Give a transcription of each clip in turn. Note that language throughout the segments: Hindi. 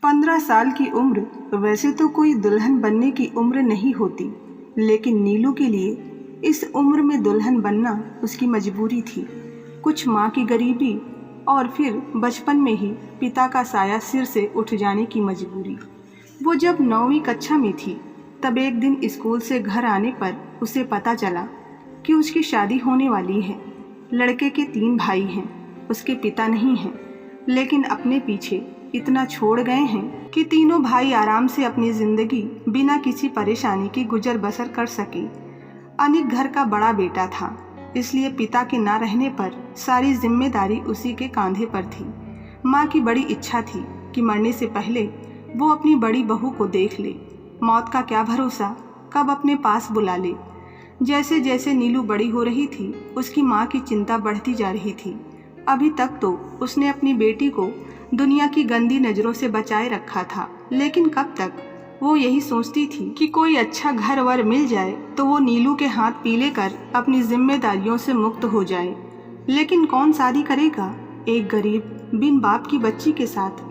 15 साल की उम्र वैसे तो कोई दुल्हन बनने की उम्र नहीं होती, लेकिन नीलू के लिए इस उम्र में दुल्हन बनना उसकी मजबूरी थी। कुछ माँ की गरीबी और फिर बचपन में ही पिता का साया सिर से उठ जाने की मजबूरी। वो जब 9वीं कक्षा में थी तब एक दिन स्कूल से घर आने पर उसे पता चला कि उसकी शादी होने वाली है। लड़के के 3 भाई हैं, उसके पिता नहीं हैं, लेकिन अपने पीछे इतना छोड़ गए हैं कि तीनों भाई आराम से अपनी जिंदगी बिना किसी परेशानी की गुजर बसर कर सके। अनिक घर का बड़ा बेटा था, इसलिए पिता के ना रहने पर सारी जिम्मेदारी उसी के कांधे पर थी। माँ की बड़ी इच्छा थी कि मरने से पहले वो अपनी बड़ी बहू को देख ले। मौत का क्या भरोसा कब अपने पास बुला ले। जैसे जैसे नीलू बड़ी हो रही थी उसकी माँ की चिंता बढ़ती जा रही थी। अभी तक तो उसने अपनी बेटी को दुनिया की गंदी नज़रों से बचाए रखा था, लेकिन कब तक। वो यही सोचती थी कि कोई अच्छा घर वर मिल जाए तो वो नीलू के हाथ पीले कर अपनी जिम्मेदारियों से मुक्त हो जाए। लेकिन कौन शादी करेगा एक गरीब बिन बाप की बच्ची के साथ।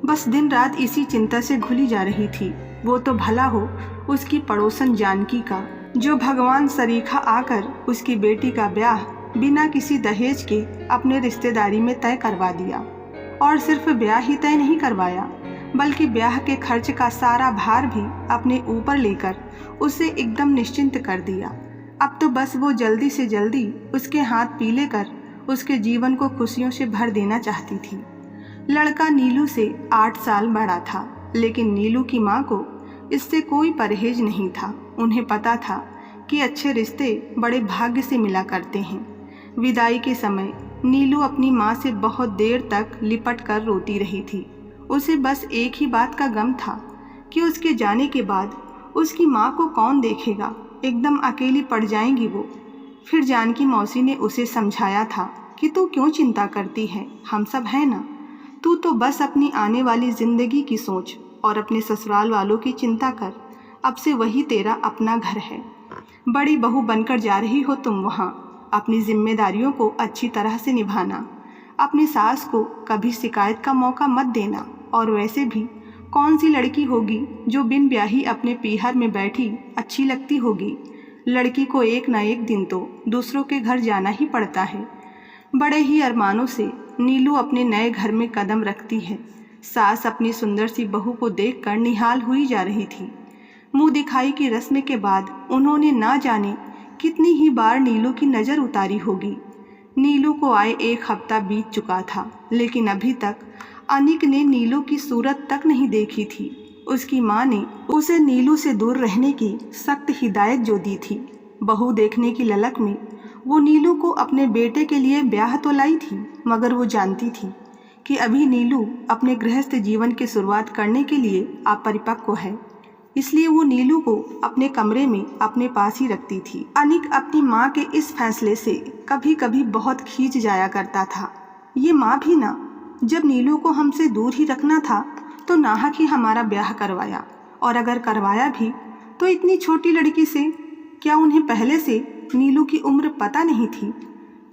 बस दिन रात इसी चिंता से घुली जा रही थी। वो तो भला हो उसकी पड़ोसन जानकी का, जो भगवान सरीखा आकर उसकी बेटी का ब्याह बिना किसी दहेज के अपने रिश्तेदारी में तय करवा दिया। और सिर्फ ब्याह ही तय नहीं करवाया, बल्कि ब्याह के खर्च का सारा भार भी अपने ऊपर लेकर उसे एकदम निश्चिंत कर दिया। अब तो बस वो जल्दी से जल्दी उसके हाथ पीले कर उसके जीवन को खुशियों से भर देना चाहती थी। लड़का नीलू से 8 साल बड़ा था, लेकिन नीलू की माँ को इससे कोई परहेज नहीं था। उन्हें पता था कि अच्छे रिश्ते बड़े भाग्य से मिला करते हैं। विदाई के समय नीलू अपनी माँ से बहुत देर तक लिपट कर रोती रही थी। उसे बस एक ही बात का गम था कि उसके जाने के बाद उसकी माँ को कौन देखेगा। एकदम अकेली पड़ जाएंगी वो। फिर जानकी मौसी ने उसे समझाया था कि तू क्यों चिंता करती है, हम सब हैं ना। तू तो बस अपनी आने वाली ज़िंदगी की सोच और अपने ससुराल वालों की चिंता कर। अब से वही तेरा अपना घर है। बड़ी बहू बनकर जा रही हो तुम वहाँ। अपनी जिम्मेदारियों को अच्छी तरह से निभाना। अपनी सास को कभी शिकायत का मौका मत देना। और वैसे भी कौन सी लड़की होगी जो बिन ब्याही अपने पीहर में बैठी अच्छी लगती होगी। लड़की को एक ना एक दिन तो दूसरों के घर जाना ही पड़ता है। बड़े ही अरमानों से नीलू अपने नए घर में कदम रखती है। सास अपनी सुंदर सी बहू को देखकर निहाल हुई जा रही थी। मुंह दिखाई की रस्म के बाद उन्होंने ना जाने कितनी ही बार नीलू की नज़र उतारी होगी। नीलू को आए 1 हफ्ता बीत चुका था, लेकिन अभी तक अनिक ने नीलू की सूरत तक नहीं देखी थी। उसकी माँ ने उसे नीलू से दूर रहने की सख्त हिदायत जो दी थी। बहू देखने की ललक में वो नीलू को अपने बेटे के लिए ब्याह तो लाई थी, मगर वो जानती थी कि अभी नीलू अपने गृहस्थ जीवन की शुरुआत करने के लिए अपरिपक्व है। इसलिए वो नीलू को अपने कमरे में अपने पास ही रखती थी। अनिक अपनी माँ के इस फैसले से कभी कभी बहुत खींच जाया करता था। ये माँ भी ना, जब नीलू को हमसे दूर ही रखना था तो नाहक ही हमारा ब्याह करवाया, और अगर करवाया भी तो इतनी छोटी लड़की से। क्या उन्हें पहले से नीलू की उम्र पता नहीं थी?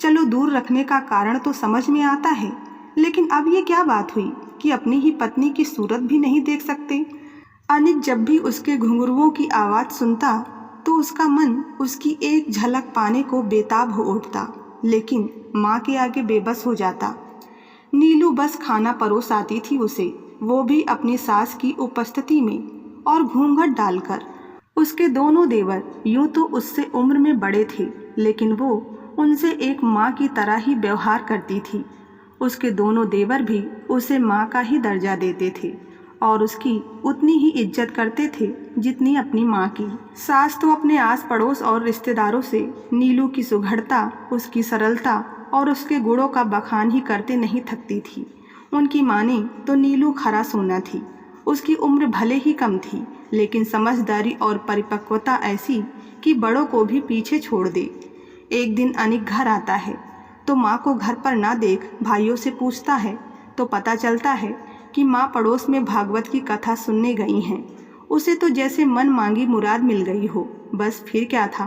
चलो दूर रखने का कारण तो समझ में आता है, लेकिन अब ये क्या बात हुई कि अपनी ही पत्नी की सूरत भी नहीं देख सकते। अनिक जब भी उसके घुंघरुओं की आवाज़ सुनता तो उसका मन उसकी एक झलक पाने को बेताब हो उठता, लेकिन माँ के आगे बेबस हो जाता। नीलू बस खाना परोस आती थी उसे, वो भी अपनी सास की उपस्थिति में, और घूंघट डालकर। उसके दोनों देवर यूं तो उससे उम्र में बड़े थे, लेकिन वो उनसे एक माँ की तरह ही व्यवहार करती थी। उसके दोनों देवर भी उसे माँ का ही दर्जा देते थे और उसकी उतनी ही इज्जत करते थे जितनी अपनी माँ की। सास तो अपने आस पड़ोस और रिश्तेदारों से नीलू की सुघड़ता, उसकी सरलता और उसके गुणों का बखान ही करते नहीं थकती थी। उनकी माने तो नीलू खरा सोना थी। उसकी उम्र भले ही कम थी, लेकिन समझदारी और परिपक्वता ऐसी कि बड़ों को भी पीछे छोड़ दे। एक दिन अनिक घर आता है तो माँ को घर पर ना देख भाइयों से पूछता है तो पता चलता है कि माँ पड़ोस में भागवत की कथा सुनने गई हैं। उसे तो जैसे मन मांगी मुराद मिल गई हो। बस फिर क्या था,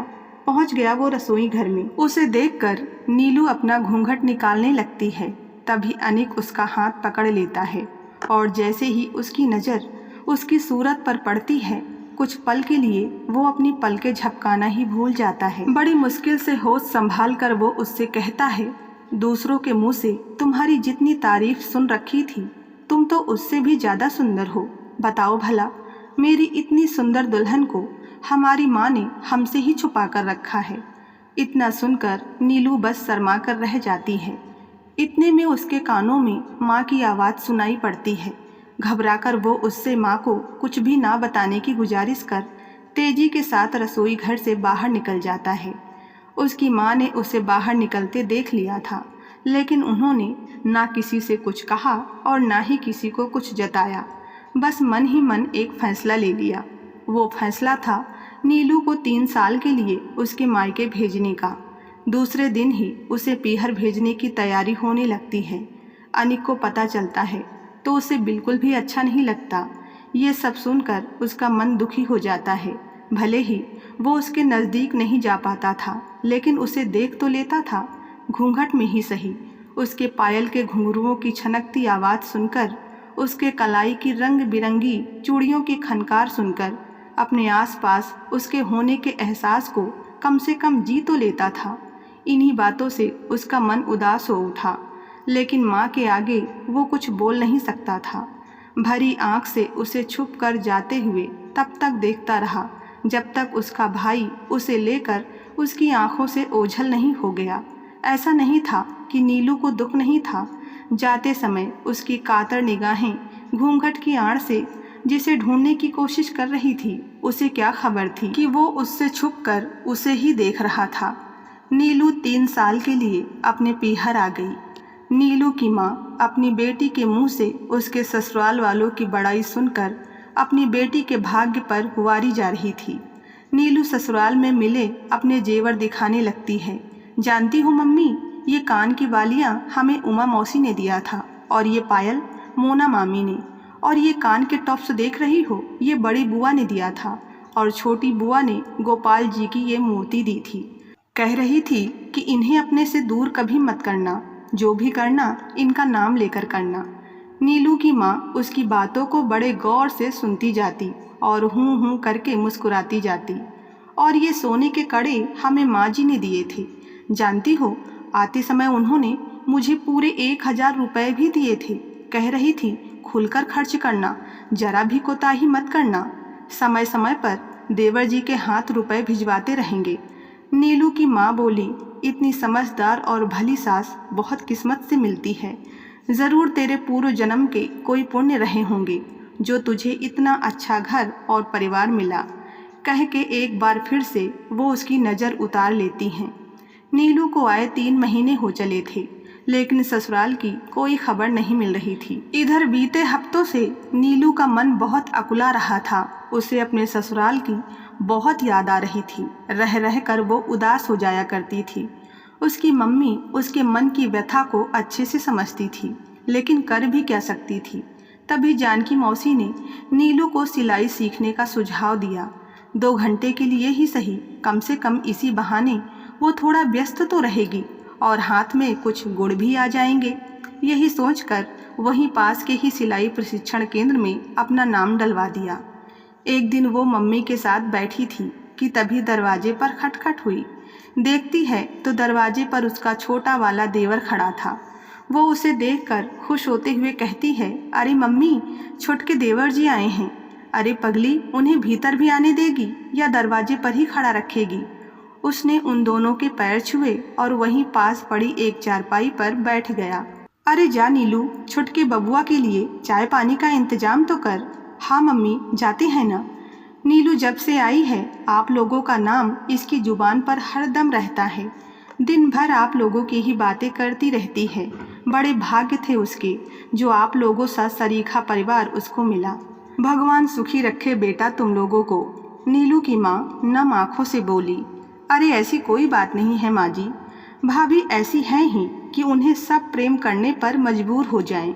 पहुँच गया वो रसोई घर में। उसे देखकर नीलू अपना घूंघट निकालने लगती है, तभी अनिक उसका हाथ पकड़ लेता है और जैसे ही उसकी नज़र उसकी सूरत पर पड़ती है, कुछ पल के लिए वो अपनी पलकें झपकाना ही भूल जाता है। बड़ी मुश्किल से होश संभाल कर वो उससे कहता है, दूसरों के मुंह से तुम्हारी जितनी तारीफ सुन रखी थी, तुम तो उससे भी ज़्यादा सुंदर हो। बताओ भला, मेरी इतनी सुंदर दुल्हन को हमारी माँ ने हमसे ही छुपा कर रखा है। इतना सुनकर नीलू बस शर्मा कर रह जाती है। इतने में उसके कानों में माँ की आवाज़ सुनाई पड़ती है। घबराकर वो उससे माँ को कुछ भी ना बताने की गुजारिश कर तेजी के साथ रसोई घर से बाहर निकल जाता है। उसकी माँ ने उसे बाहर निकलते देख लिया था, लेकिन उन्होंने ना किसी से कुछ कहा और ना ही किसी को कुछ जताया। बस मन ही मन एक फैसला ले लिया। वो फैसला था नीलू को 3 साल के लिए उसके मायके भेजने का। दूसरे दिन ही उसे पीहर भेजने की तैयारी होने लगती है। अनिक को पता चलता है तो उसे बिल्कुल भी अच्छा नहीं लगता। ये सब सुनकर उसका मन दुखी हो जाता है। भले ही वो उसके नज़दीक नहीं जा पाता था, लेकिन उसे देख तो लेता था, घूंघट में ही सही। उसके पायल के घुंघरुओं की छनकती आवाज़ सुनकर, उसके कलाई की रंग बिरंगी चूड़ियों की खनकार सुनकर अपने आसपास उसके होने के एहसास को कम से कम जी तो लेता था। इन्हीं बातों से उसका मन उदास हो उठा, लेकिन माँ के आगे वो कुछ बोल नहीं सकता था। भरी आंख से उसे छुप कर जाते हुए तब तक देखता रहा जब तक उसका भाई उसे लेकर उसकी आंखों से ओझल नहीं हो गया। ऐसा नहीं था कि नीलू को दुख नहीं था। जाते समय उसकी कातर निगाहें घूंघट की आड़ से जिसे ढूंढने की कोशिश कर रही थी, उसे क्या खबर थी कि वो उससे छुपकर उसे ही देख रहा था। नीलू 3 साल के लिए अपने पीहर आ गई। नीलू की माँ अपनी बेटी के मुंह से उसके ससुराल वालों की बड़ाई सुनकर अपनी बेटी के भाग्य पर हुआरी जा रही थी। नीलू ससुराल में मिले अपने जेवर दिखाने लगती है। जानती हो मम्मी, ये कान की बालियाँ हमें उमा मौसी ने दिया था, और ये पायल मोना मामी ने, और ये कान के टॉप्स देख रही हो, ये बड़ी बुआ ने दिया था, और छोटी बुआ ने गोपाल जी की ये मूर्ति दी थी। कह रही थी कि इन्हें अपने से दूर कभी मत करना, जो भी करना इनका नाम लेकर करना। नीलू की माँ उसकी बातों को बड़े गौर से सुनती जाती और हूँ हूँ करके मुस्कुराती जाती। और ये सोने के कड़े हमें माँ जी ने दिए थे। जानती हो, आते समय उन्होंने मुझे पूरे 1000 रुपये भी दिए थे। कह रही थी, खुलकर खर्च करना, जरा भी कोताही मत करना। समय समय पर देवर जी के हाथ रुपए भिजवाते रहेंगे। नीलू की माँ बोली, इतनी समझदार और भली सास बहुत किस्मत से मिलती है। ज़रूर तेरे पूर्व जन्म के कोई पुण्य रहे होंगे जो तुझे इतना अच्छा घर और परिवार मिला। कह के एक बार फिर से वो उसकी नज़र उतार लेती हैं। नीलू को आए 3 महीने हो चले थे, लेकिन ससुराल की कोई खबर नहीं मिल रही थी। इधर बीते हफ्तों से नीलू का मन बहुत अकुला रहा था। उसे अपने ससुराल की बहुत याद आ रही थी। रह रह कर वो उदास हो जाया करती थी। उसकी मम्मी उसके मन की व्यथा को अच्छे से समझती थी, लेकिन कर भी क्या सकती थी। तभी जानकी मौसी ने नीलू को सिलाई सीखने का सुझाव दिया। 2 घंटे के लिए ही सही, कम से कम इसी बहाने वो थोड़ा व्यस्त तो रहेगी और हाथ में कुछ गुण भी आ जाएंगे। यही सोचकर वहीं पास के ही सिलाई प्रशिक्षण केंद्र में अपना नाम डलवा दिया। एक दिन वो मम्मी के साथ बैठी थी कि तभी दरवाजे पर खटखट हुई। देखती है तो दरवाजे पर उसका छोटा वाला देवर खड़ा था। वो उसे देखकर खुश होते हुए कहती है, अरे मम्मी, छोटके देवर जी आए हैं। अरे पगली, उन्हें भीतर भी आने देगी या दरवाजे पर ही खड़ा रखेगी। उसने उन दोनों के पैर छुए और वहीं पास पड़ी एक चारपाई पर बैठ गया। अरे जा नीलू, छुटके बबुआ के लिए चाय पानी का इंतजाम तो कर। हाँ मम्मी, जाते हैं ना। नीलू जब से आई है आप लोगों का नाम इसकी जुबान पर हरदम रहता है। दिन भर आप लोगों की ही बातें करती रहती है। बड़े भाग्य थे उसके जो आप लोगों सा सरीखा परिवार उसको मिला। भगवान सुखी रखे बेटा तुम लोगों को। नीलू की माँ नम आँखों से बोली, अरे ऐसी कोई बात नहीं है माँ जी। भाभी ऐसी हैं ही कि उन्हें सब प्रेम करने पर मजबूर हो जाएं।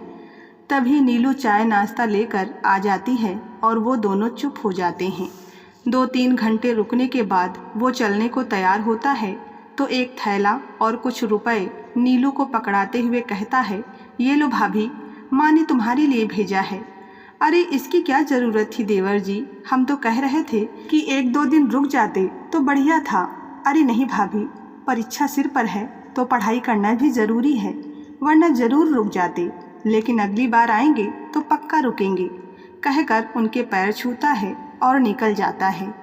तभी नीलू चाय नाश्ता लेकर आ जाती है और वो दोनों चुप हो जाते हैं। 2-3 घंटे रुकने के बाद वो चलने को तैयार होता है तो एक थैला और कुछ रुपए नीलू को पकड़ाते हुए कहता है, ये लो भाभी, माँ ने तुम्हारे लिए भेजा है। अरे इसकी क्या ज़रूरत थी देवर जी, हम तो कह रहे थे कि 1-2 दिन रुक जाते तो बढ़िया था। अरे नहीं भाभी, परीक्षा सिर पर है तो पढ़ाई करना भी ज़रूरी है, वरना ज़रूर रुक जाते, लेकिन अगली बार आएंगे तो पक्का रुकेंगे, कहकर उनके पैर छूता है और निकल जाता है।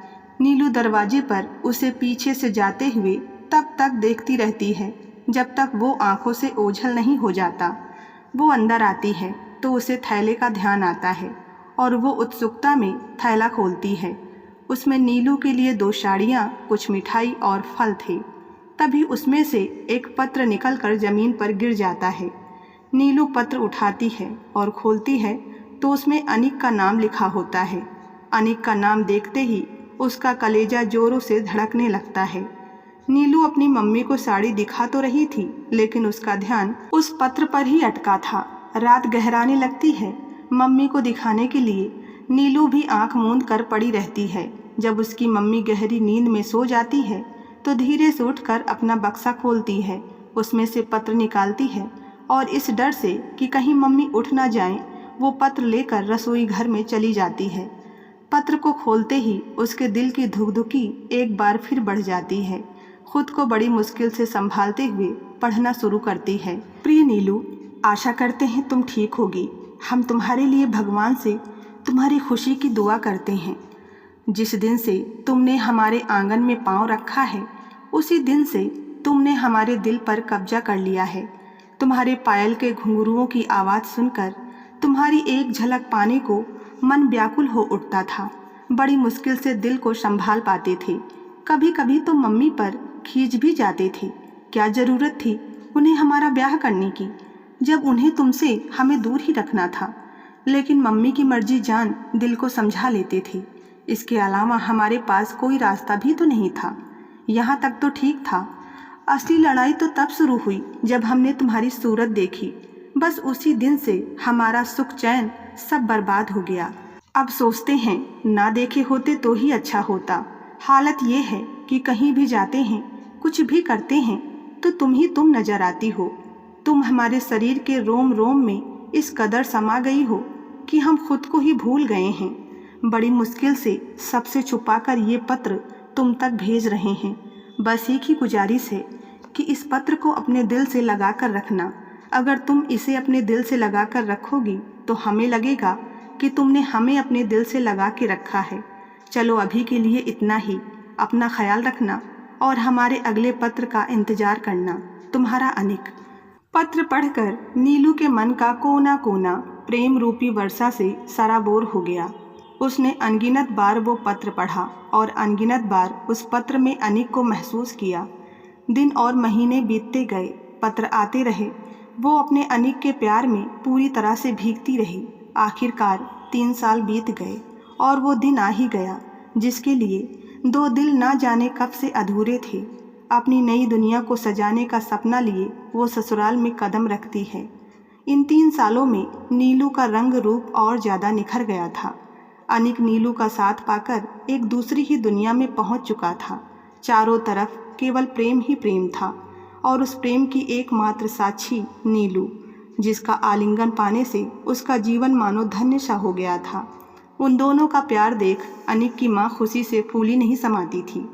नीलू दरवाजे पर उसे पीछे से जाते हुए तब तक देखती रहती है जब तक वो आंखों से ओझल नहीं हो जाता। वो अंदर आती है तो उसे थैले का ध्यान आता है और वो उत्सुकता में थैला खोलती है। उसमें नीलू के लिए 2 साड़ियाँ, कुछ मिठाई और फल थे। तभी उसमें से एक पत्र निकलकर ज़मीन पर गिर जाता है। नीलू पत्र उठाती है और खोलती है तो उसमें अनिक का नाम लिखा होता है। अनिक का नाम देखते ही उसका कलेजा जोरों से धड़कने लगता है। नीलू अपनी मम्मी को साड़ी दिखा तो रही थी, लेकिन उसका ध्यान उस पत्र पर ही अटका था। रात गहराने लगती है। मम्मी को दिखाने के लिए नीलू भी आंख मूंद कर पड़ी रहती है। जब उसकी मम्मी गहरी नींद में सो जाती है तो धीरे से उठकर अपना बक्सा खोलती है, उसमें से पत्र निकालती है और इस डर से कि कहीं मम्मी उठ ना जाएं, वो पत्र लेकर रसोई घर में चली जाती है। पत्र को खोलते ही उसके दिल की धुकधुकी एक बार फिर बढ़ जाती है। खुद को बड़ी मुश्किल से संभालते हुए पढ़ना शुरू करती है। प्रिय नीलू, आशा करते हैं तुम ठीक होगी। हम तुम्हारे लिए भगवान से तुम्हारी खुशी की दुआ करते हैं। जिस दिन से तुमने हमारे आंगन में पांव रखा है, उसी दिन से तुमने हमारे दिल पर कब्जा कर लिया है। तुम्हारे पायल के घुंघरुओं की आवाज़ सुनकर तुम्हारी एक झलक पाने को मन व्याकुल हो उठता था। बड़ी मुश्किल से दिल को संभाल पाते थे। कभी कभी तो मम्मी पर खींच भी जाते थे। क्या ज़रूरत थी उन्हें हमारा ब्याह करने की, जब उन्हें तुमसे हमें दूर ही रखना था। लेकिन मम्मी की मर्जी जान दिल को समझा लेते थे। इसके अलावा हमारे पास कोई रास्ता भी तो नहीं था। यहाँ तक तो ठीक था। असली लड़ाई तो तब शुरू हुई जब हमने तुम्हारी सूरत देखी। बस उसी दिन से हमारा सुख चैन सब बर्बाद हो गया। अब सोचते हैं ना देखे होते तो ही अच्छा होता। हालत ये है कि कहीं भी जाते हैं, कुछ भी करते हैं तो तुम ही तुम नजर आती हो। तुम हमारे शरीर के रोम रोम में इस कदर समा गई हो कि हम खुद को ही भूल गए हैं। बड़ी मुश्किल से सबसे छुपाकर ये पत्र तुम तक भेज रहे हैं। बस एक ही गुजारिश है कि इस पत्र को अपने दिल से लगा कर रखना। अगर तुम इसे अपने दिल से लगा कर रखोगी तो हमें लगेगा कि तुमने हमें अपने दिल से लगा के रखा है। चलो अभी के लिए इतना ही। अपना ख्याल रखना और हमारे अगले पत्र का इंतज़ार करना। तुम्हारा अनिक। पत्र पढ़कर नीलू के मन का कोना कोना प्रेम रूपी वर्षा से सराबोर हो गया। उसने अनगिनत बार वो पत्र पढ़ा और अनगिनत बार उस पत्र में अनिक को महसूस किया। दिन और महीने बीतते गए, पत्र आते रहे। वो अपने अनिक के प्यार में पूरी तरह से भीगती रही। आखिरकार 3 साल बीत गए और वो दिन आ ही गया जिसके लिए 2 दिल ना जाने कब से अधूरे थे। अपनी नई दुनिया को सजाने का सपना लिए वो ससुराल में कदम रखती है। इन 3 सालों में नीलू का रंग रूप और ज़्यादा निखर गया था। अनिक नीलू का साथ पाकर एक दूसरी ही दुनिया में पहुंच चुका था। चारों तरफ केवल प्रेम ही प्रेम था और उस प्रेम की एकमात्र साक्षी नीलू, जिसका आलिंगन पाने से उसका जीवन मानो धन्य सा हो गया था। उन दोनों का प्यार देख अनिक की माँ खुशी से फूली नहीं समाती थी।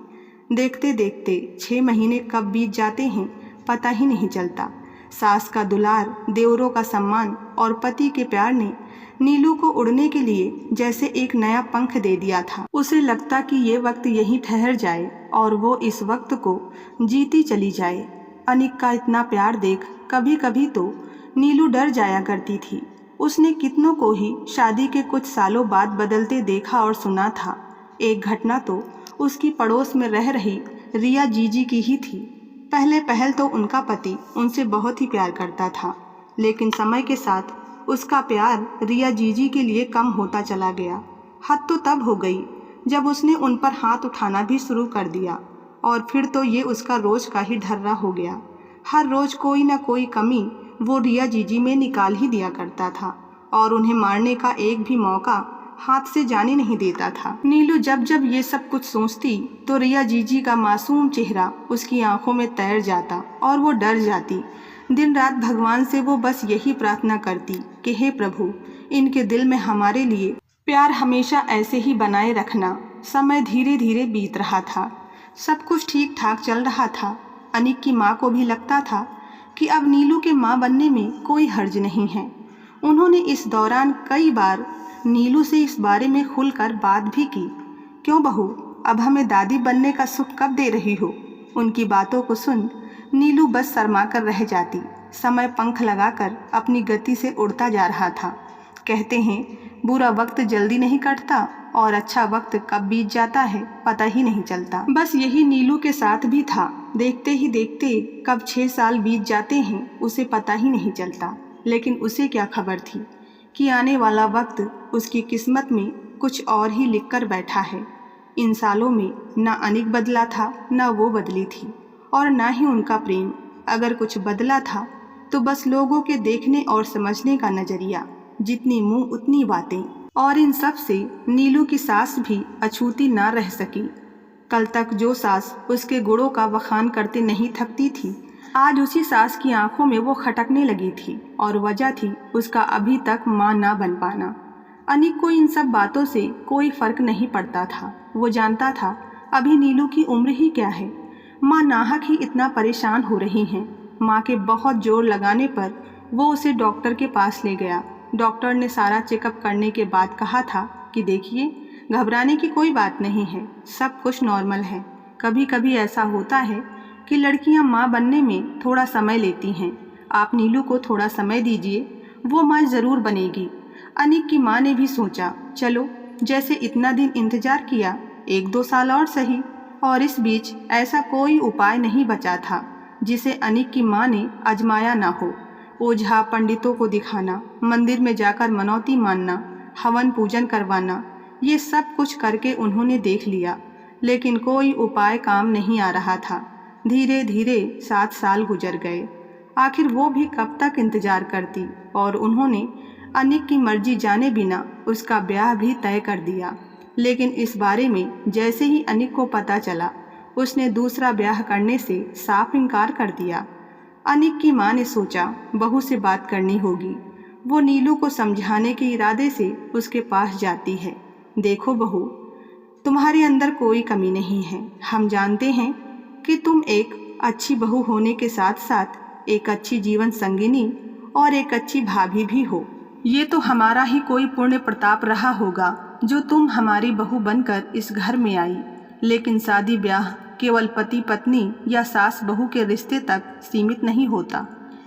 देखते देखते 6 महीने कब बीत जाते हैं पता ही नहीं चलता। सास का दुलार, देवरों का सम्मान और पति के प्यार ने नीलू को उड़ने के लिए जैसे एक नया पंख दे दिया था। उसे लगता कि ये वक्त यहीं ठहर जाए और वो इस वक्त को जीती चली जाए। अनिक का इतना प्यार देख कभी कभी तो नीलू डर जाया करती थी। उसने कितनों को ही शादी के कुछ सालों बाद बदलते देखा और सुना था। एक घटना तो उसकी पड़ोस में रह रही रिया जीजी की ही थी। पहले पहल तो उनका पति उनसे बहुत ही प्यार करता था, लेकिन समय के साथ उसका प्यार रिया जीजी के लिए कम होता चला गया। हद तो तब हो गई जब उसने उन पर हाथ उठाना भी शुरू कर दिया और फिर तो ये उसका रोज का ही ढर्रा हो गया। हर रोज कोई ना कोई कमी वो रिया जीजी में निकाल ही दिया करता था और उन्हें मारने का एक भी मौका हाथ से जाने नहीं देता था। नीलू जब जब ये सब कुछ सोचती तो रिया जीजी का मासूम चेहरा उसकी आंखों में तैर जाता और वो डर जाती। दिन रात भगवान से वो बस यही प्रार्थना करती कि हे प्रभु, इनके दिल में हमारे लिए प्यार हमेशा ऐसे ही बनाए रखना। समय धीरे धीरे बीत रहा था, सब कुछ ठीक ठाक चल रहा था। अनिक की माँ को भी लगता था कि अब नीलू के माँ बनने में कोई हर्ज नहीं है। उन्होंने इस दौरान कई बार नीलू से इस बारे में खुलकर बात भी की। क्यों बहू, अब हमें दादी बनने का सुख कब दे रही हो? उनकी बातों को सुन नीलू बस शर्मा कर रह जाती। समय पंख लगाकर अपनी गति से उड़ता जा रहा था। कहते हैं बुरा वक्त जल्दी नहीं कटता और अच्छा वक्त कब बीत जाता है पता ही नहीं चलता। बस यही नीलू के साथ भी था। देखते ही देखते कब 6 साल बीत जाते हैं उसे पता ही नहीं चलता। लेकिन उसे क्या खबर थी कि आने वाला वक्त उसकी किस्मत में कुछ और ही लिख कर बैठा है। इन सालों में न अनिक बदला था, न वो बदली थी, और न ही उनका प्रेम। अगर कुछ बदला था तो बस लोगों के देखने और समझने का नजरिया। जितनी मुंह उतनी बातें। और इन सब से नीलू की सास भी अछूती ना रह सकी। कल तक जो सास उसके गुणों का बखान करते नहीं थकती थी, आज उसी सास की आंखों में वो खटकने लगी थी, और वजह थी उसका अभी तक माँ ना बन पाना। अनिक को इन सब बातों से कोई फर्क नहीं पड़ता था। वो जानता था अभी नीलू की उम्र ही क्या है। माँ नाहक ही इतना परेशान हो रही हैं। माँ के बहुत जोर लगाने पर वो उसे डॉक्टर के पास ले गया। डॉक्टर ने सारा चेकअप करने के बाद कहा था कि देखिए, घबराने की कोई बात नहीं है, सब कुछ नॉर्मल है। कभी कभी ऐसा होता है कि लड़कियां माँ बनने में थोड़ा समय लेती हैं। आप नीलू को थोड़ा समय दीजिए, वो माँ ज़रूर बनेगी। अनिक की माँ ने भी सोचा, चलो जैसे इतना दिन इंतज़ार किया, 1-2 साल और सही। और इस बीच ऐसा कोई उपाय नहीं बचा था जिसे अनिक की माँ ने आजमाया ना हो। ओझा पंडितों को दिखाना, मंदिर में जाकर मनौती मानना, हवन पूजन करवाना, ये सब कुछ करके उन्होंने देख लिया, लेकिन कोई उपाय काम नहीं आ रहा था। धीरे धीरे 7 साल गुजर गए। आखिर वो भी कब तक इंतजार करती, और उन्होंने अनिक की मर्जी जाने बिना उसका ब्याह भी तय कर दिया। लेकिन इस बारे में जैसे ही अनिक को पता चला, उसने दूसरा ब्याह करने से साफ इनकार कर दिया। अनिक की माँ ने सोचा बहू से बात करनी होगी। वो नीलू को समझाने के इरादे से उसके पास जाती है। देखो बहू, तुम्हारे अंदर कोई कमी नहीं है। हम जानते हैं कि तुम एक अच्छी बहू होने के साथ साथ एक अच्छी जीवन संगिनी और एक अच्छी भाभी भी हो। ये तो हमारा ही कोई पुण्य प्रताप रहा होगा जो तुम हमारी बहू बनकर इस घर में आई। लेकिन शादी ब्याह केवल पति पत्नी या सास बहू के रिश्ते तक सीमित नहीं होता।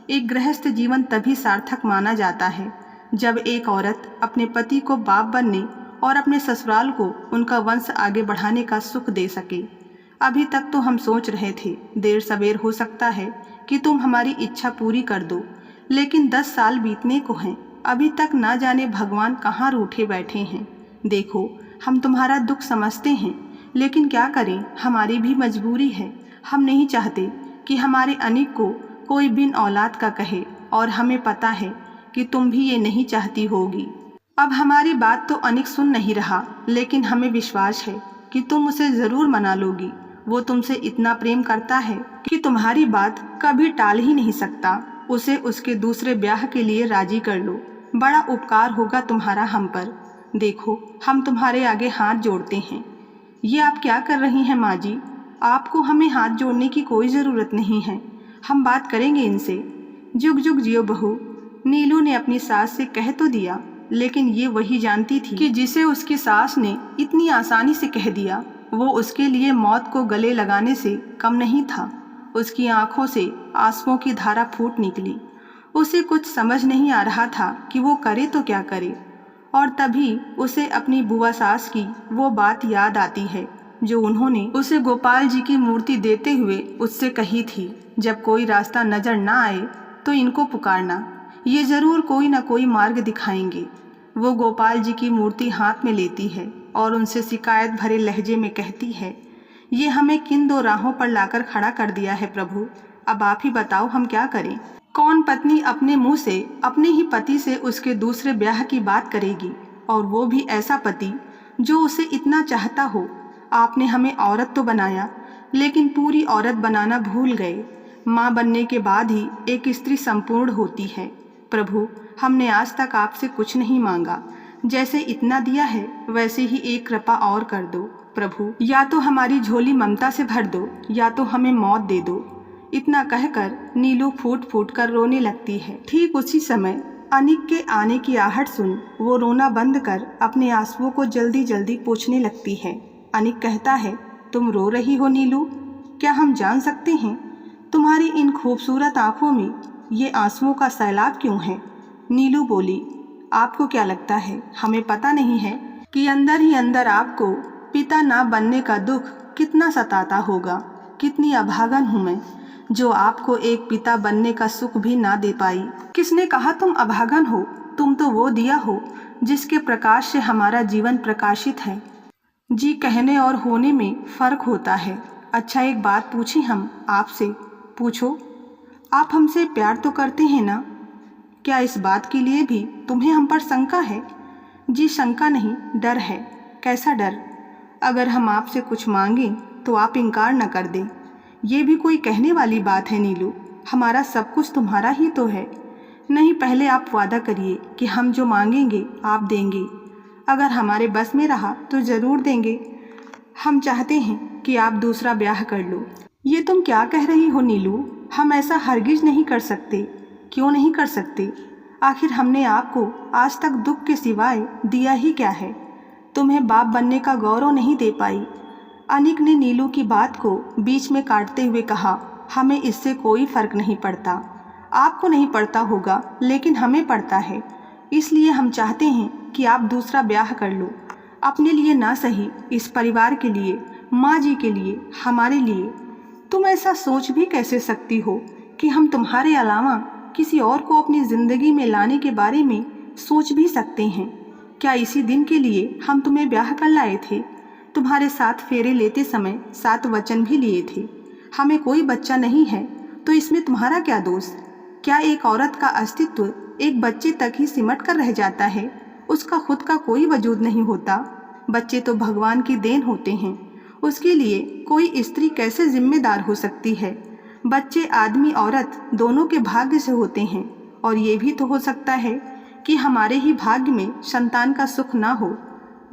एक गृहस्थ जीवन तभी सार्थक माना जाता है जब एक औरत अपने पति को बाप बनने और अपने ससुराल को उनका वंश आगे बढ़ाने का सुख दे सके। अभी तक तो हम सोच रहे थे देर सवेर हो सकता है कि तुम हमारी इच्छा पूरी कर दो, लेकिन 10 साल बीतने को हैं, अभी तक ना जाने भगवान कहाँ रूठे बैठे हैं। देखो, हम तुम्हारा दुख समझते हैं, लेकिन क्या करें, हमारी भी मजबूरी है। हम नहीं चाहते कि हमारे अनिक को कोई बिन औलाद का कहे, और हमें पता है कि तुम भी ये नहीं चाहती होगी। अब हमारी बात तो अनिक सुन नहीं रहा, लेकिन हमें विश्वास है कि तुम उसे ज़रूर मना लोगी। वो तुमसे इतना प्रेम करता है कि तुम्हारी बात कभी टाल ही नहीं सकता। उसे उसके दूसरे ब्याह के लिए राजी कर लो, बड़ा उपकार होगा तुम्हारा हम पर। देखो, हम तुम्हारे आगे हाथ जोड़ते हैं। ये आप क्या कर रही हैं माँ जी? आपको हमें हाथ जोड़ने की कोई ज़रूरत नहीं है, हम बात करेंगे इनसे। जुग जुग जियो बहू, नीलू ने अपनी सास से कह तो दिया, लेकिन ये वही जानती थी कि जिसे उसकी सास ने इतनी आसानी से कह दिया, वो उसके लिए मौत को गले लगाने से कम नहीं था। उसकी आंखों से आंसुओं की धारा फूट निकली। उसे कुछ समझ नहीं आ रहा था कि वो करे तो क्या करे। और तभी उसे अपनी बुआ सास की वो बात याद आती है जो उन्होंने उसे गोपाल जी की मूर्ति देते हुए उससे कही थी, जब कोई रास्ता नजर ना आए तो इनको पुकारना, ये ज़रूर कोई ना कोई मार्ग दिखाएंगे। वो गोपाल जी की मूर्ति हाथ में लेती है और उनसे शिकायत भरे लहजे में कहती है, ये हमें किन 2 राहों पर लाकर खड़ा कर दिया है प्रभु, अब आप ही बताओ हम क्या करें। कौन पत्नी अपने मुंह से अपने ही पति से उसके दूसरे ब्याह की बात करेगी, और वो भी ऐसा पति जो उसे इतना चाहता हो। आपने हमें औरत तो बनाया, लेकिन पूरी औरत बनाना भूल गए। माँ बनने के बाद ही एक स्त्री संपूर्ण होती है। प्रभु, हमने आज तक आपसे कुछ नहीं मांगा, जैसे इतना दिया है वैसे ही एक कृपा और कर दो। प्रभु, या तो हमारी झोली ममता से भर दो या तो हमें मौत दे दो। इतना कहकर नीलू फूट फूट कर रोने लगती है। ठीक उसी समय अनिक के आने की आहट सुन वो रोना बंद कर अपने आंसुओं को जल्दी जल्दी पोंछने लगती है। अनिक कहता है, तुम रो रही हो नीलू? क्या हम जान सकते हैं तुम्हारी इन खूबसूरत आंखों में ये आंसुओं का सैलाब क्यों है? नीलू बोली, आपको क्या लगता है हमें पता नहीं है कि अंदर ही अंदर आपको पिता ना बनने का दुख कितना सताता होगा? कितनी अभागन हूँ मैं जो आपको एक पिता बनने का सुख भी ना दे पाई। किसने कहा तुम अभागन हो? तुम तो वो दिया हो जिसके प्रकाश से हमारा जीवन प्रकाशित है। जी, कहने और होने में फर्क होता है। अच्छा, एक बात पूछी हम आपसे? पूछो। आप हमसे प्यार तो करते हैं ना? क्या इस बात के लिए भी तुम्हें हम पर शंका है? जी, शंका नहीं, डर है। कैसा डर? अगर हम आपसे कुछ मांगें तो आप इनकार न कर दें। ये भी कोई कहने वाली बात है नीलू? हमारा सब कुछ तुम्हारा ही तो है। नहीं, पहले आप वादा करिए कि हम जो मांगेंगे आप देंगे। अगर हमारे बस में रहा तो ज़रूर देंगे। हम चाहते हैं कि आप दूसरा ब्याह कर लो। ये तुम क्या कह रही हो नीलू? हम ऐसा हरगिज नहीं कर सकते। क्यों नहीं कर सकते? आखिर हमने आपको आज तक दुख के सिवाय दिया ही क्या है? तुम्हें बाप बनने का गौरव नहीं दे पाई। अनिक ने नीलू की बात को बीच में काटते हुए कहा, हमें इससे कोई फर्क नहीं पड़ता। आपको नहीं पड़ता होगा लेकिन हमें पड़ता है। इसलिए हम चाहते हैं कि आप दूसरा ब्याह कर लो। अपने लिए ना सही, इस परिवार के लिए, माँ जी के लिए, हमारे लिए। तुम ऐसा सोच भी कैसे सकती हो कि हम तुम्हारे अलावा किसी और को अपनी ज़िंदगी में लाने के बारे में सोच भी सकते हैं? क्या इसी दिन के लिए हम तुम्हें ब्याह कर लाए थे? तुम्हारे साथ फेरे लेते समय 7 वचन भी लिए थे। हमें कोई बच्चा नहीं है तो इसमें तुम्हारा क्या दोष? क्या एक औरत का अस्तित्व एक बच्चे तक ही सिमट कर रह जाता है? उसका खुद का कोई वजूद नहीं होता? बच्चे तो भगवान की देन होते हैं। उसके लिए कोई स्त्री कैसे जिम्मेदार हो सकती है? बच्चे आदमी औरत दोनों के भाग्य से होते हैं। और ये भी तो हो सकता है कि हमारे ही भाग्य में संतान का सुख ना हो।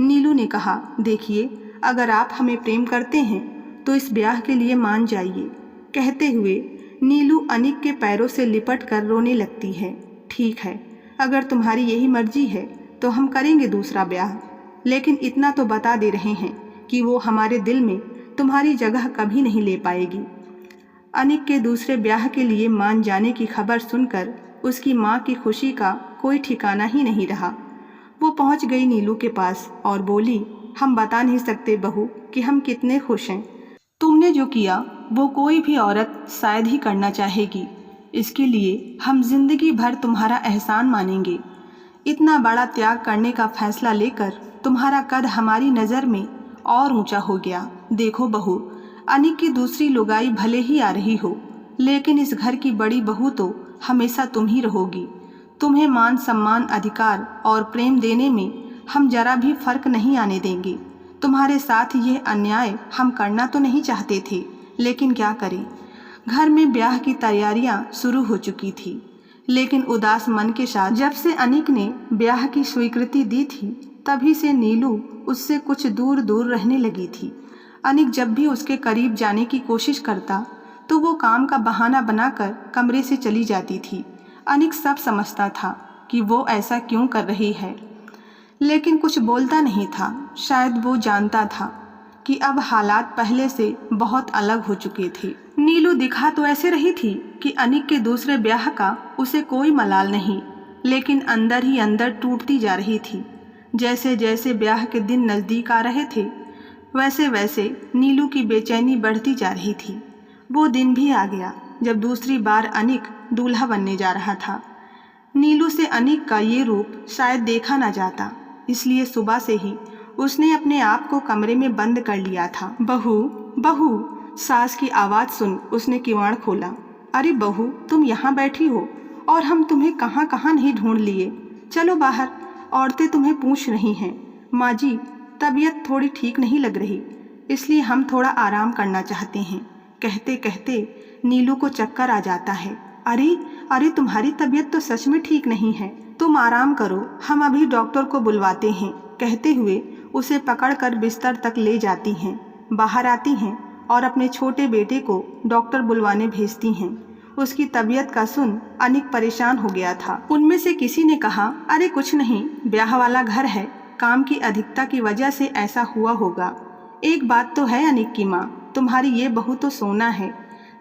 नीलू ने कहा, देखिए, अगर आप हमें प्रेम करते हैं तो इस ब्याह के लिए मान जाइए। कहते हुए नीलू अनिक के पैरों से लिपट कर रोने लगती है। ठीक है, अगर तुम्हारी यही मर्जी है तो हम करेंगे दूसरा ब्याह, लेकिन इतना तो बता दे रहे हैं कि वो हमारे दिल में तुम्हारी जगह कभी नहीं ले पाएगी। अनिक के दूसरे ब्याह के लिए मान जाने की खबर सुनकर उसकी माँ की खुशी का कोई ठिकाना ही नहीं रहा। वो पहुँच गई नीलू के पास और बोली, हम बता नहीं सकते बहू कि हम कितने खुश हैं। तुमने जो किया वो कोई भी औरत शायद ही करना चाहेगी। इसके लिए हम जिंदगी भर तुम्हारा एहसान मानेंगे। इतना बड़ा त्याग करने का फैसला लेकर तुम्हारा कद हमारी नज़र में और ऊंचा हो गया। देखो बहू, अनिक की दूसरी लुगाई भले ही आ रही हो, लेकिन इस घर की बड़ी बहू तो हमेशा तुम ही रहोगी। तुम्हें मान सम्मान, अधिकार और प्रेम देने में हम जरा भी फर्क नहीं आने देंगे। तुम्हारे साथ यह अन्याय हम करना तो नहीं चाहते थे, लेकिन क्या करें। घर में ब्याह की तैयारियां शुरू हो चुकी थी, लेकिन उदास मन के साथ जब से अनिक ने ब्याह की स्वीकृति दी थी तभी से नीलू उससे कुछ दूर दूर रहने लगी थी। अनिक जब भी उसके करीब जाने की कोशिश करता तो वो काम का बहाना बनाकर कमरे से चली जाती थी। अनिक सब समझता था कि वो ऐसा क्यों कर रही है, लेकिन कुछ बोलता नहीं था। शायद वो जानता था कि अब हालात पहले से बहुत अलग हो चुके थे। नीलू दिखा तो ऐसे रही थी कि अनिक के दूसरे ब्याह का उसे कोई मलाल नहीं, लेकिन अंदर ही अंदर टूटती जा रही थी। जैसे जैसे ब्याह के दिन नज़दीक आ रहे थे वैसे वैसे नीलू की बेचैनी बढ़ती जा रही थी। वो दिन भी आ गया जब दूसरी बार अनिक दूल्हा बनने जा रहा था। नीलू से अनिक का ये रूप शायद देखा ना जाता, इसलिए सुबह से ही उसने अपने आप को कमरे में बंद कर लिया था। बहू, बहू, सास की आवाज़ सुन उसने किवाड़ खोला। अरे बहू, तुम यहाँ बैठी हो और हम तुम्हें कहाँ कहाँ नहीं ढूंढ लिए। चलो बाहर, औरतें तुम्हें पूछ रही हैं। माँ जी, तबीयत थोड़ी ठीक नहीं लग रही, इसलिए हम थोड़ा आराम करना चाहते हैं। कहते कहते नीलू को चक्कर आ जाता है। अरे अरे, तुम्हारी तबीयत तो सच में ठीक नहीं है, तुम आराम करो, हम अभी डॉक्टर को बुलवाते हैं, कहते हुए उसे पकड़कर बिस्तर तक ले जाती हैं। बाहर आती हैं और अपने छोटे बेटे को डॉक्टर बुलवाने भेजती हैं। उसकी तबीयत का सुन अनिक परेशान हो गया था। उनमें से किसी ने कहा, अरे कुछ नहीं, ब्याह वाला घर है, काम की अधिकता की वजह से ऐसा हुआ होगा। एक बात तो है अनिक की माँ, तुम्हारी ये बहू तो सोना है,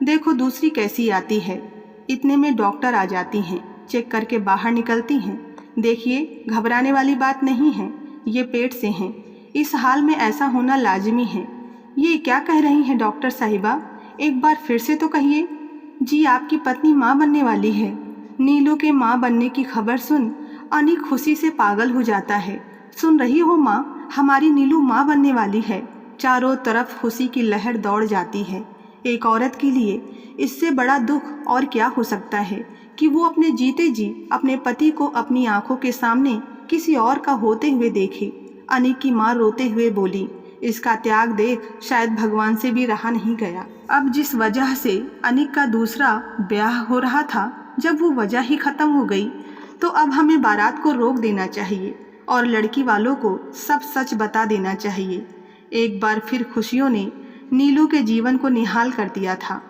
देखो दूसरी कैसी आती है। इतने में डॉक्टर आ जाती हैं, चेक करके बाहर निकलती हैं। देखिए, घबराने वाली बात नहीं है, ये पेट से हैं, इस हाल में ऐसा होना लाजमी है। ये क्या कह रही हैं डॉक्टर साहिबा, एक बार फिर से तो कहिए। जी, आपकी पत्नी माँ बनने वाली है। नीलू के माँ बनने की खबर सुन अनिक खुशी से पागल हो जाता है। सुन रही हो माँ, हमारी नीलू माँ बनने वाली है। चारों तरफ खुशी की लहर दौड़ जाती है। एक औरत के लिए इससे बड़ा दुख और क्या हो सकता है कि वो अपने जीते जी अपने पति को अपनी आंखों के सामने किसी और का होते हुए देखे। अनिक की माँ रोते हुए बोली, इसका त्याग देख शायद भगवान से भी रहा नहीं गया। अब जिस वजह से अनिक का दूसरा ब्याह हो रहा था, जब वो वजह ही खत्म हो गई, तो अब हमें बारात को रोक देना चाहिए और लड़की वालों को सब सच बता देना चाहिए। एक बार फिर खुशियों ने नीलू के जीवन को निहाल कर दिया था।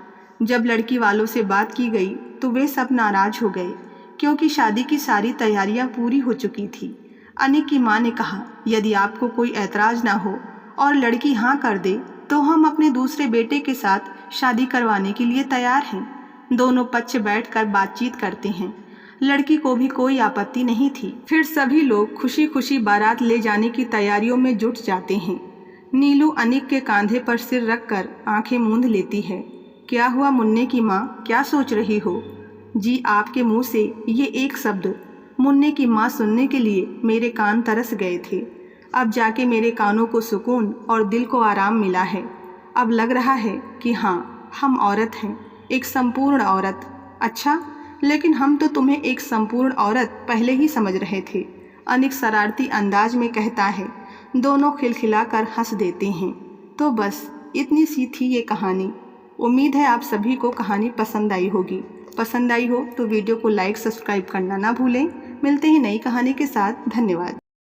जब लड़की वालों से बात की गई तो वे सब नाराज हो गए, क्योंकि शादी की सारी तैयारियां पूरी हो चुकी थी। अनिक की माँ ने कहा, यदि आपको कोई ऐतराज ना हो और लड़की हाँ कर दे तो हम अपने दूसरे बेटे के साथ शादी करवाने के लिए तैयार हैं। दोनों पक्ष बैठकर बातचीत करते हैं। लड़की को भी कोई आपत्ति नहीं थी। फिर सभी लोग खुशी खुशी बारात ले जाने की तैयारियों में जुट जाते हैं। नीलू अनिक के कंधे पर सिर रखकर आंखें मूंद लेती है। क्या हुआ मुन्ने की माँ, क्या सोच रही हो? जी, आपके मुंह से ये एक शब्द मुन्ने की माँ सुनने के लिए मेरे कान तरस गए थे। अब जाके मेरे कानों को सुकून और दिल को आराम मिला है। अब लग रहा है कि हाँ, हम औरत हैं, एक संपूर्ण औरत। अच्छा, लेकिन हम तो तुम्हें एक संपूर्ण औरत पहले ही समझ रहे थे, अनिक शरारती अंदाज में कहता है। दोनों खिलखिलाकर हंस देते हैं। तो बस इतनी सी थी ये कहानी। उम्मीद है आप सभी को कहानी पसंद आई होगी। पसंद आई हो तो वीडियो को लाइक सब्सक्राइब करना ना भूलें। मिलते हैं नई कहानी के साथ। धन्यवाद।